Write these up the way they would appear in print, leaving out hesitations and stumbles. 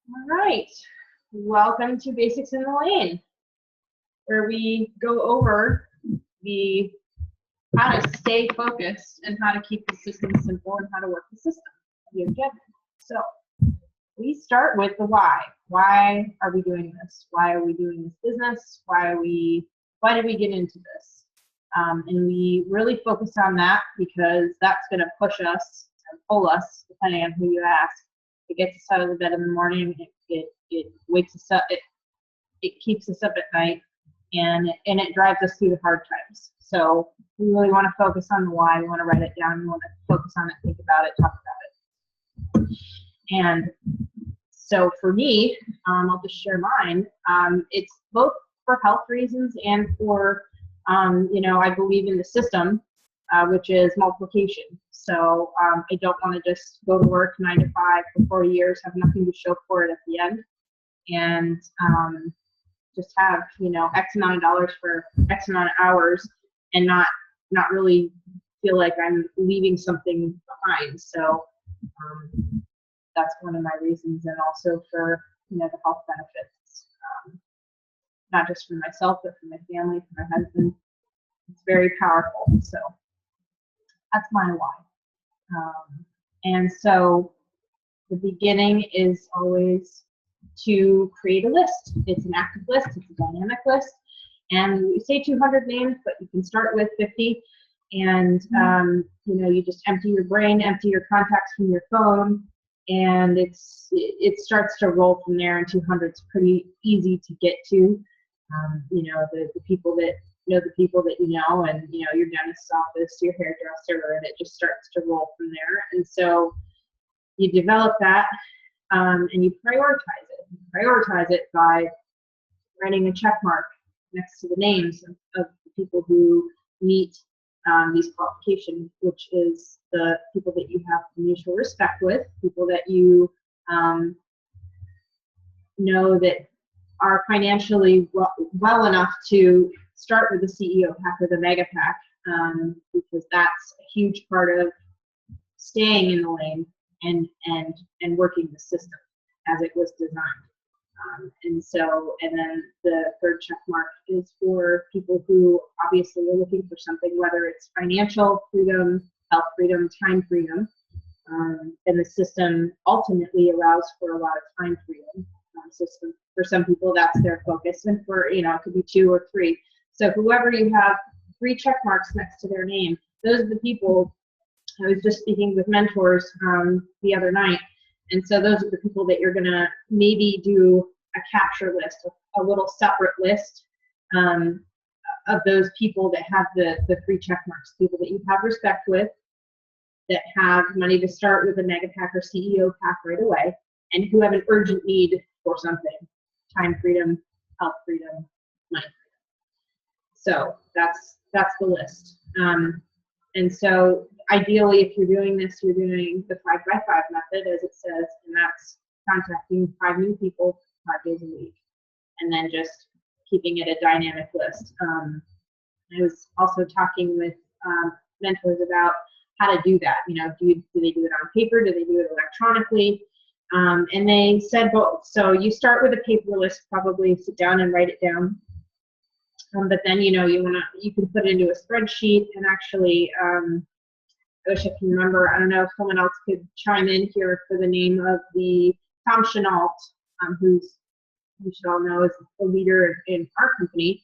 All right, welcome to Basics in the Lane, where we go over the how to stay focused and how to keep the system simple and how to work the system. So we start with the why. Why are we doing this? Why are we doing this business? Why did we get into this? And we really focus on that because that's going to push us and pull us, depending on who you ask. It gets us out of the bed in the morning. It wakes us up. It keeps us up at night, and it drives us through the hard times. So we really want to focus on the why. We want to write it down. We want to focus on it, think about it, talk about it. And so for me, I'll just share mine. It's both for health reasons and for, I believe in the system, which is multiplication. So I don't want to just go to work 9 to 5 for 4 years, have nothing to show for it at the end, and just have X amount of dollars for X amount of hours, and not really feel like I'm leaving something behind. So that's one of my reasons, and also for the health benefits, not just for myself but for my family, for my husband. It's very powerful. So that's my why. And so the beginning is always to create a list. It's an active list, it's a dynamic list, and we say 200 names, but you can start with 50, and you just empty your brain, empty your contacts from your phone, and it starts to roll from there, and 200 is pretty easy to get to. The people that the people that and your dentist's office, your hairdresser, and it just starts to roll from there. And so you develop that, and you prioritize it. You prioritize it by writing a check mark next to the names of the people who meet these qualifications, which is the people that you have mutual respect with, people that you know that are financially well enough to start with the CEO pack or the mega pack, because that's a huge part of staying in the lane and working the system as it was designed. And then the third check mark is for people who obviously are looking for something, whether it's financial freedom, health freedom, time freedom, and the system ultimately allows for a lot of time freedom. So for some people, that's their focus, and for it could be 2 or 3. So whoever you have 3 check marks next to their name, those are the people. I was just speaking with mentors the other night, and so those are the people that you're gonna maybe do a capture list, a little separate list of those people that have the 3 check marks, people that you have respect with, that have money to start with a mega pack or CEO pack right away, and who have an urgent need for something: time freedom, health freedom, money freedom. So that's the list. And so ideally, if you're doing this, you're doing the 5x5 method, as it says, and that's contacting 5 new people 5 days a week, and then just keeping it a dynamic list. I was also talking with mentors about how to do that. Do they do it on paper? Do they do it electronically? And they said both. So you start with a paper list, probably sit down and write it down. But then you can put it into a spreadsheet, and actually, I wish I can remember. I don't know if someone else could chime in here for the name of the Tom Chenault, who you should all know is a leader in our company,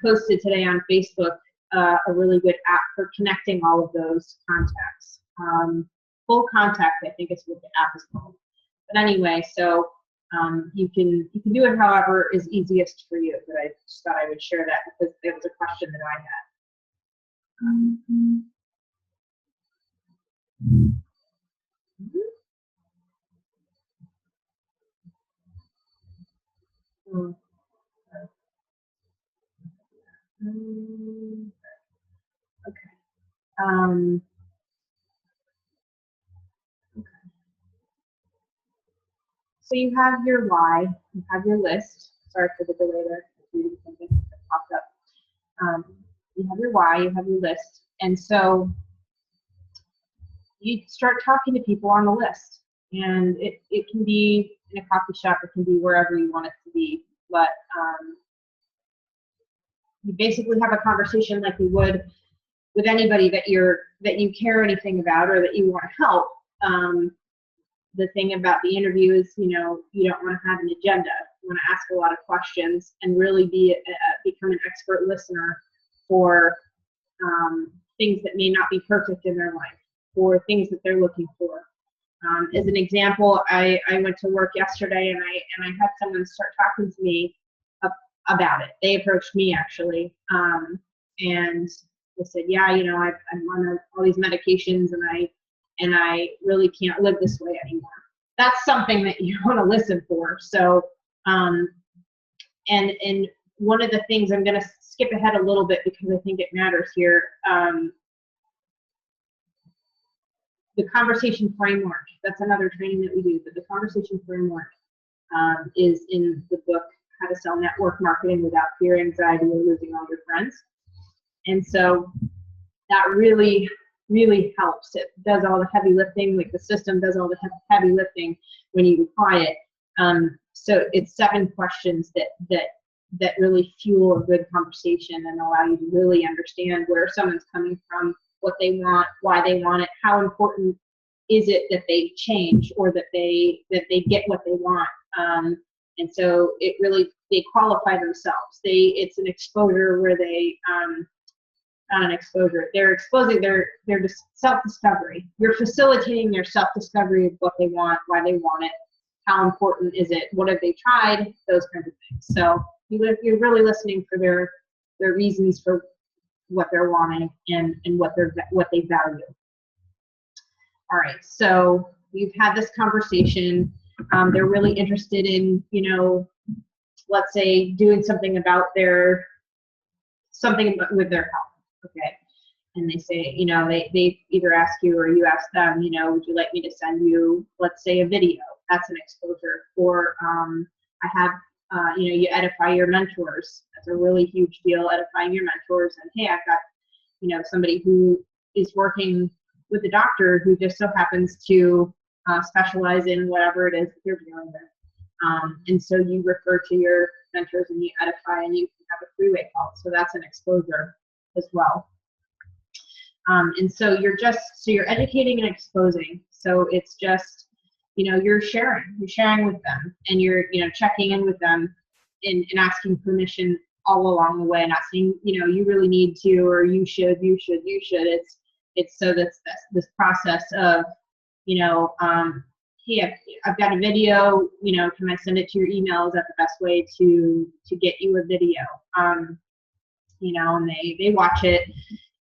posted today on Facebook a really good app for connecting all of those contacts. Full Contact, I think is what the app is called. But anyway, so you can do it however is easiest for you. But I just thought I would share that because it was a question that I had. Okay. So you have your why, you have your list. Sorry for the delay there. Something that popped up. You have your why, you have your list, and so you start talking to people on the list. And it can be in a coffee shop. It can be wherever you want it to be. But you basically have a conversation like you would with anybody that you care anything about or that you want to help. The thing about the interview is, you don't want to have an agenda. You want to ask a lot of questions and really become an expert listener for things that may not be perfect in their life or things that they're looking for. As an example, I went to work yesterday and I had someone start talking to me about it. They approached me actually, and they said, yeah, I'm on all these medications and I really can't live this way anymore. That's something that you want to listen for. So, and one of the things, I'm going to skip ahead a little bit because I think it matters here. The conversation framework, that's another training that we do, but the conversation framework is in the book, How to Sell Network Marketing Without Fear, Anxiety, or Losing All Your Friends. And so that really, really helps. It does all the heavy lifting, like the system does all the heavy lifting when you apply it. So it's 7 questions that really fuel a good conversation and allow you to really understand where someone's coming from, what they want, why they want it, how important is it that they change or that they get what they want. And so it really, they qualify themselves. It's an exposure where they, not an exposure, they're exposing their self-discovery. You're facilitating their self-discovery of what they want, why they want it, how important is it, what have they tried, those kinds of things. So you're really listening for their reasons for what they're wanting and what they value. All right, so you've had this conversation. They're really interested in, let's say doing something about something with their health. Okay, and they say, they either ask you or you ask them, would you like me to send you, let's say, a video? That's an exposure. Or I have, you edify your mentors. That's a really huge deal, edifying your mentors. And hey, I've got, somebody who is working with a doctor who just so happens to specialize in whatever it is that you're dealing with. And so you refer to your mentors and you edify and you can have a 3-way call. So that's an exposure as well. And so you're educating and exposing. So it's just, you're sharing with them and you're, checking in with them and asking permission all along the way, not saying, you really need to, or you should. It's so that's this process of, hey, I've got a video, can I send it to your email? Is that the best way to get you a video? And they watch it,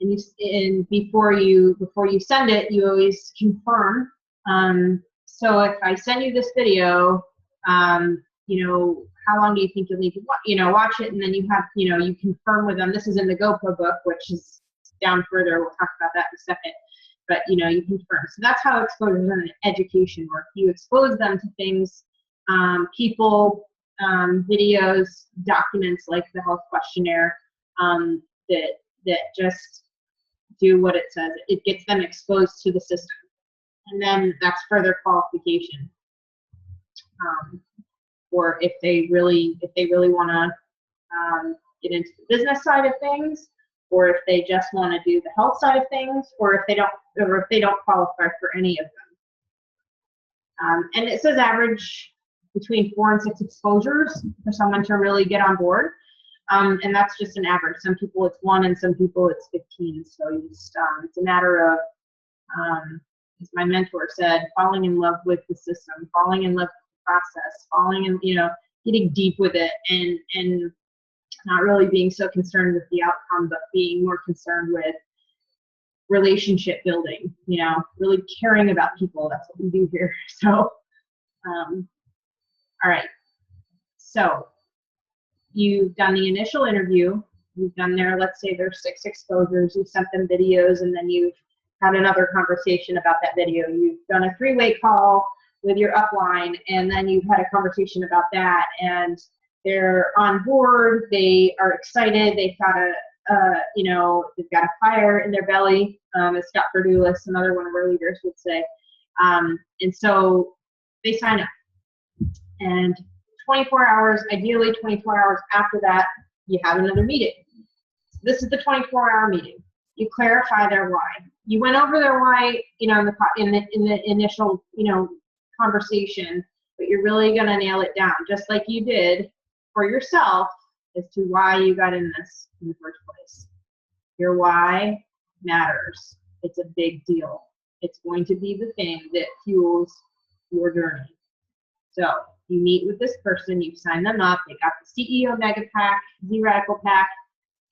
and before you send it, you always confirm. So if I send you this video, how long do you think you'll need to watch it? And then you have, you confirm with them. This is in the GoPro book, which is down further. We'll talk about that in a second. But, you confirm. So that's how exposure and education work. You expose them to things, people, videos, documents like the health questionnaire, that just do what it says. It gets them exposed to the system. And then that's further qualification. Or if they really want to get into the business side of things, or if they just want to do the health side of things, or if they don't qualify for any of them. And it says average between 4 and 6 exposures for someone to really get on board. And that's just an average. Some people it's 1 and some people it's 15. So you just, it's a matter of, as my mentor said, falling in love with the system, falling in love with the process, falling in, getting deep with it and not really being so concerned with the outcome, but being more concerned with relationship building, really caring about people. That's what we do here. So, all right. So you've done the initial interview. You've done let's say there's 6 exposures. You've sent them videos, and then you've had another conversation about that video. You've done a 3-way call with your upline, and then you've had a conversation about that, and they're on board. They are excited. They've got they've got a fire in their belly, as Scott Perdoulis, another one of our leaders, would say. And so they sign up. And 24 hours, ideally 24 hours after that, you have another meeting. This is the 24-hour meeting. You clarify their why. You went over their why, you know, in the initial, you know, conversation, but you're really gonna nail it down, just like you did for yourself, as to why you got in this in the first place. Your why matters. It's a big deal. It's going to be the thing that fuels your journey. So you meet with this person, you sign them up, they got the CEO Mega Pack, Z Radical Pack,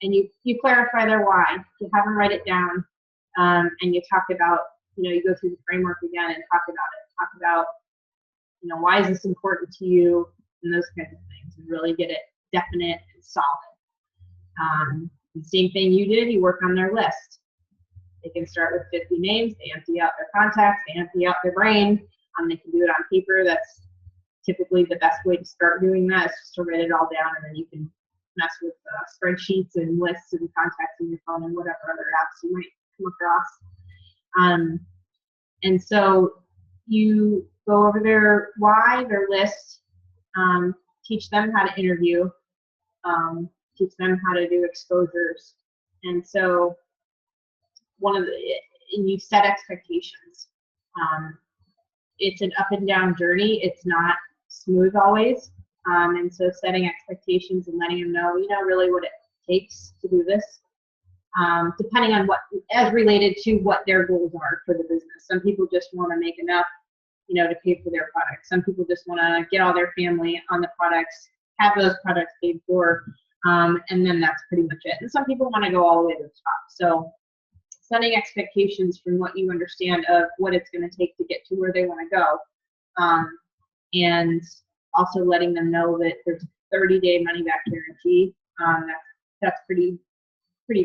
and you clarify their why. You have them write it down, and you talk about, you know, you go through the framework again and talk about it. Talk about, you know, why is this important to you, and those kinds of things, and really get it definite and solid. The same thing you did, you work on their list. They can start with 50 names, they empty out their contacts, they empty out their brain. They can do it on paper. That's typically the best way to start doing that, is just to write it all down, and then you can mess with spreadsheets and lists and contacts in your phone and whatever other apps you might come across. And so you go over their why, their list, teach them how to interview, teach them how to do exposures. And so and you set expectations. It's an up and down journey. It's not smooth always. And so setting expectations and letting them know, you know, really what it takes to do this, depending on what, as related to what their goals are for the business. Some people just want to make enough, you know, to pay for their products. Some people just want to get all their family on the products, have those products paid for, and then that's pretty much it. And some people want to go all the way to the top. So setting expectations from what you understand of what it's going to take to get to where they want to go, and also letting them know that there's a 30-day money-back guarantee. That's pretty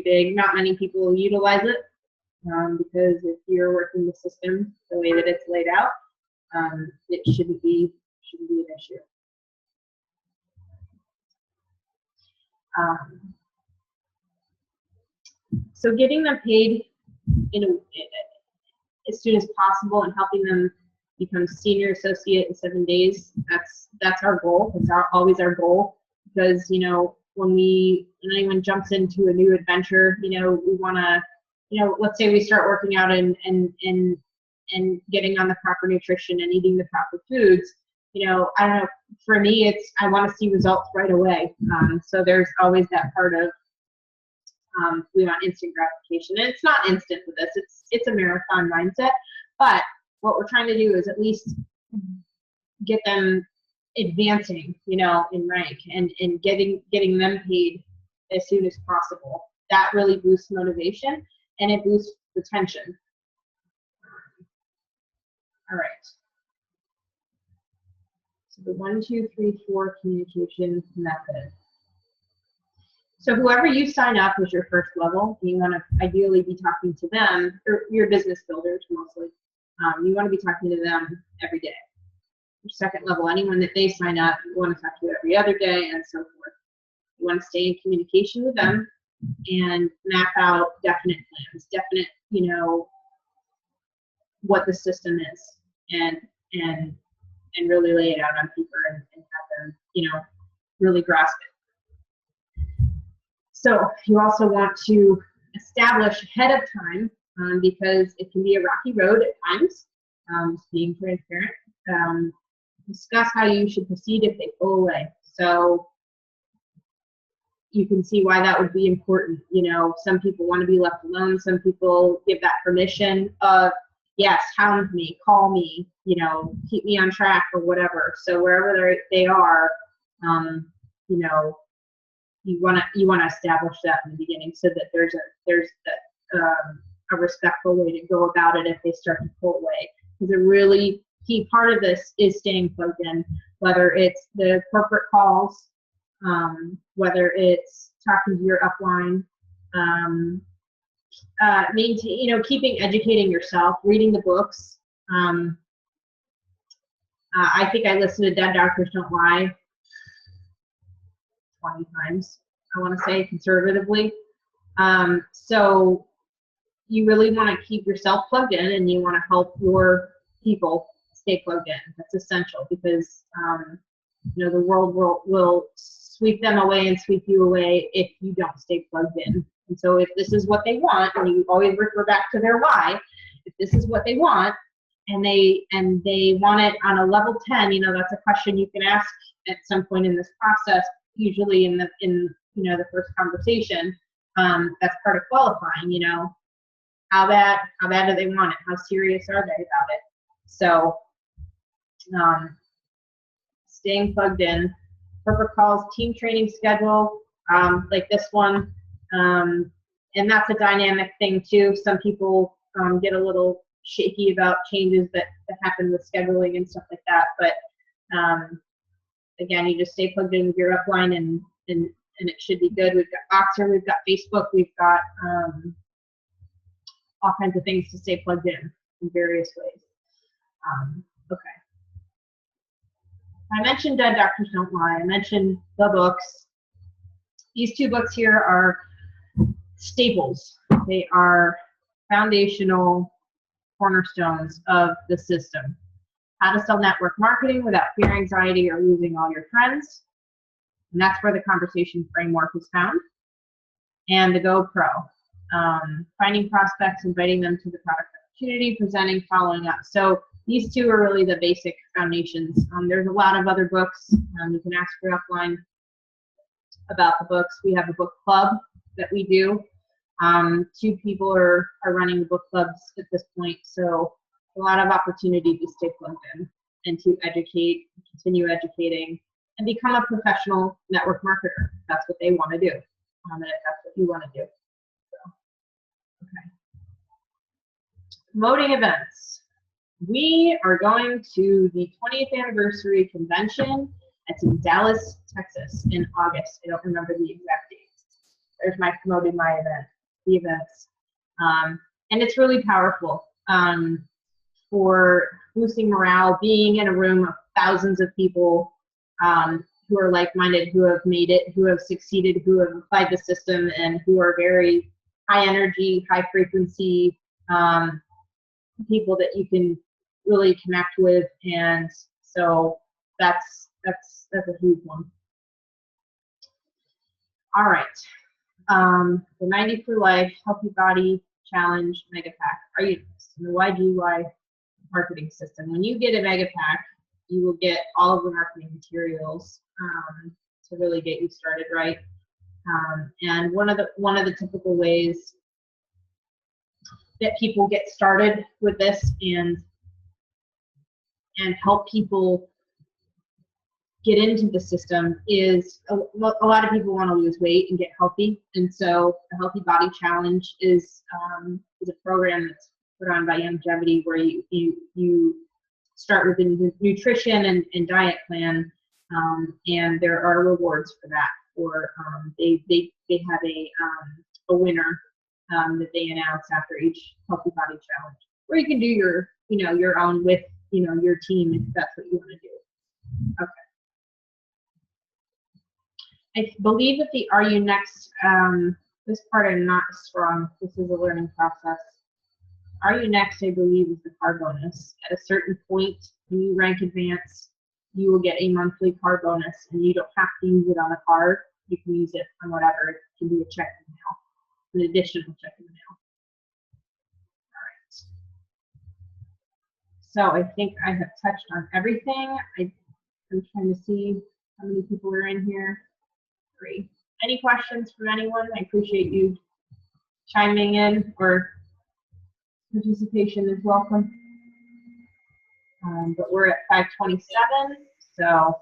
big. Not many people utilize it, because if you're working the system the way that it's laid out, it shouldn't be an issue. So getting them paid as soon as possible and helping them become senior associate in 7 days, that's our goal. It's always our goal, because, you know, when anyone jumps into a new adventure, you know, we want to, you know, let's say we start working out and getting on the proper nutrition and eating the proper foods. You know, I don't know, for me, I want to see results right away. So there's always that part of, we want instant gratification. And it's not instant with this, it's a marathon mindset, but what we're trying to do is at least get them advancing, you know, in rank, and getting them paid as soon as possible. That really boosts motivation, and it boosts retention. All right. So the 1, 2, 3, 4 communication method. So whoever you sign up as your first level, you want to ideally be talking to them, or your business builders mostly. You want to be talking to them every day. Your second level, anyone that they sign up, you want to talk to every other day, and so forth. You want to stay in communication with them and map out definite plans, definite, you know, what the system is, and really lay it out on paper and have them, you know, really grasp it. So you also want to establish ahead of time, because it can be a rocky road at times, being transparent. Discuss how you should proceed if they pull away. So you can see why that would be important. You know, some people want to be left alone. Some people give that permission of, yes, hound me, call me, you know, keep me on track or whatever. So wherever they are, you know, you want to establish that in the beginning, so that there's a respectful way to go about it if they start to pull away. Because a really key part of this is staying plugged in, whether it's the corporate calls, whether it's talking to your upline, keeping educating yourself, reading the books. I think I listened to Dead Doctors Don't Lie 20 times, I want to say, conservatively. So you really want to keep yourself plugged in, and you want to help your people stay plugged in. That's essential, because You know, the world will sweep them away and sweep you away if you don't stay plugged in. And so if this is what they want, and you always refer back to their why, if this is what they want, and they want it on a level 10, you know, that's a question you can ask at some point in this process, usually in you know, the first conversation. That's part of qualifying, you know, how bad do they want it? How serious are they about it? So staying plugged in. Corporate calls, team training schedule, like this one, and that's a dynamic thing too. Some people get a little shaky about changes that happen with scheduling and stuff like that, but again, you just stay plugged in with your upline, and it should be good. We've got Oxer, we've got Facebook, we've got all kinds of things to stay plugged in various ways. Okay. I mentioned Dead Doctors Don't Lie. I mentioned the books. These two books here are staples. They are foundational cornerstones of the system. How to Sell Network Marketing Without Fear, Anxiety, or Losing All Your Friends. And that's where the conversation framework is found. And the GoPro. Finding prospects, inviting them to the product opportunity, presenting, following up. So these two are really the basic foundations. There's a lot of other books. You can ask your upline about the books. We have a book club that we do. 2 people are running the book clubs at this point, so a lot of opportunity to stay plugged in and to educate, continue educating, and become a professional network marketer. That's what they want to do, and if that's what you want to do. So, okay. Promoting events. We are going to the 20th anniversary convention. It's in Dallas, Texas in August. I don't remember the exact dates. There's my promoting my event, the events. And it's really powerful for boosting morale, being in a room of thousands of people who are like-minded, who have made it, who have succeeded, who have applied the system, and who are very high energy, high frequency people that you can really connect with. And so that's a huge one. All right. The 90 for Life Healthy Body Challenge Mega Pack. Are you the YGY marketing system? When you get a Mega Pack, you will get all of the marketing materials to really get you started right. And one of the typical ways that people get started with this and help people get into the system is a lot of people want to lose weight and get healthy, and so the Healthy Body Challenge is a program that's put on by Longevity, where you start with a nutrition and diet plan, and there are rewards for that. Or they have a winner that they announce after each Healthy Body Challenge, where you can do your own with your team if that's what you want to do. Okay. I believe that the Are You Next, this part I'm not strong. This is a learning process. Are You Next, I believe, is the card bonus. At a certain point, when you rank advance, you will get a monthly card bonus, and you don't have to use it on a card. You can use it on whatever. It can be a check in the mail, an additional check in the mail. All right. So I think I have touched on everything. I'm trying to see how many people are in here. 3. Any questions from anyone? I appreciate you chiming in, or participation is welcome. But we're at 5:27, so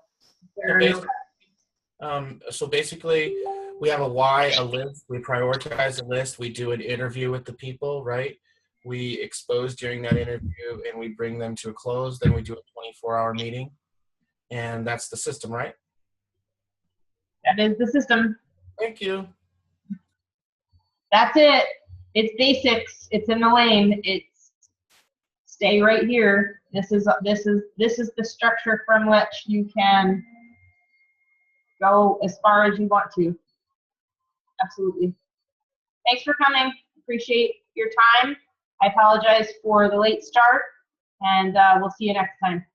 so basically, we have a list. We prioritize the list. We do an interview with the people, right? We expose during that interview, and we bring them to a close. Then we do a 24-hour meeting, and that's the system, right? That is the system. Thank you. That's it. It's basics. It's in the lane. It's stay right here. This is the structure from which you can go as far as you want to. Absolutely. Thanks for coming. Appreciate your time. I apologize for the late start, and we'll see you next time.